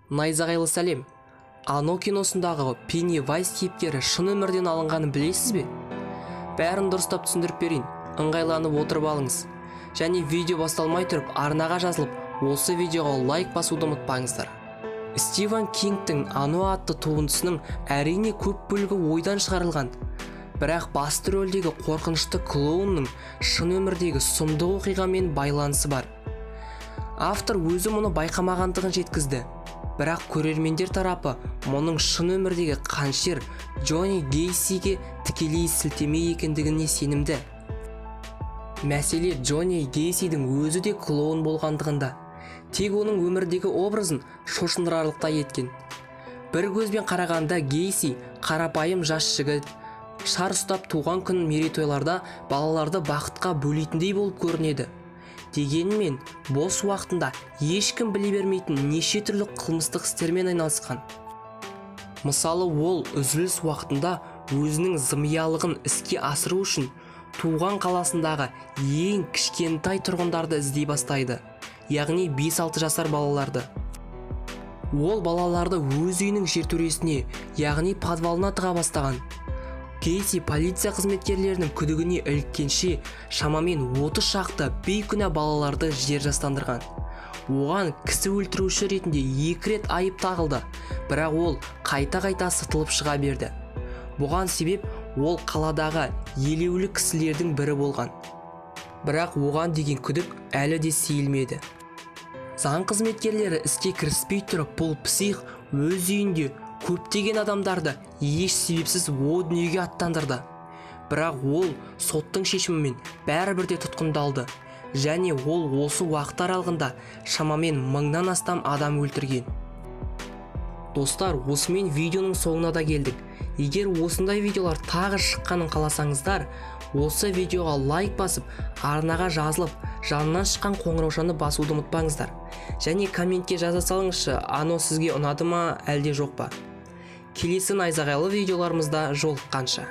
Найзағайлы сәлем. Ано киносындағы Пеннивайз кейіпкері шын өмірден алынғанын білесіз бе? Бәрін дұрыстап түсіндіріп берейін. Ыңғайланып отырып алыңыз. Және видео басталмай тұрып арнаға жазылып, осы видеоға лайк басуды ұмытпаңыздар. Стивен Кингтің Ано атты туындысының әрине көп бөлігі ойдан шығарылған. Бірақ басты рөлдегі қорқынышты клоунның шын өмірдегі сұмдық оқиғамен байланысы бар. Автор өзі мұны байқамағандығын жеткізді. Бірақ көрермендер тарапы мұның шын өмірдегі қаншер Джонни Гейсиге тікелей сілтеме екендігіне сенімді. Мәселе Джонни Гейсидің өзі де клоун болғандығында. Тек оның өмірдегі образын шошындырарлықтай еткен. Бір көзбен қарағанда Гейси қарапайым жас жігіт, шар ұстап туған күн мерейтойларда балаларды бақытқа бөлейтіндей болып көрінеді. Дегенмен, бос уақытында ешкім біле бермейтін неше түрлі қылмыстық істермен айналысқан. Мысалы, ол үзіліс уақытында өзінің зымиялығын іске асыру үшін туған қаласындағы ең кішкентай тұрғындарды іздей бастайды, яғни 5-6 жасар балаларды. Ол балаларды өз үйінің жертөлесіне, яғни подвалына тыға бастаған. Гейси полиция қызметкерлерінің күдігіне іліккенше шамамен 30 шақты бейкүнә балаларды жер жастандырған. Оған кісі өлтіруші ретінде 2 рет айып тағылды, бірақ ол қайта-қайта сытылып шыға берді. Бұған себеп ол қаладағы елеулі кісілердің бірі болған. Бірақ оған деген күдік әлі де сейілмеді. Заң қызметкерлері іске кіріспей тұрып, бұл псих өз үйінде көптеген адамдарды еш себепсіз о дүниеге аттандырды. Бірақ ол соттың шешімімен бәрібір де тұтқындалды. Және ол осы уақыт аралығында шамамен 1000-нан астам адам өлтірген. Достар, осымен видеоның соңына да келдік. Егер осындай видеолар тағы шыққанын қаласаңыздар, осы видеоға лайк басып, арнаға жазылып, жанынан шыққан қоңыраушаны басуды ұмытпаңыздар. Және комментке жаза салыңызшы, Ано сізге ұнады ма, әлде жоқ па? Келесі найзағайлы видеоларымызда жолыққанша.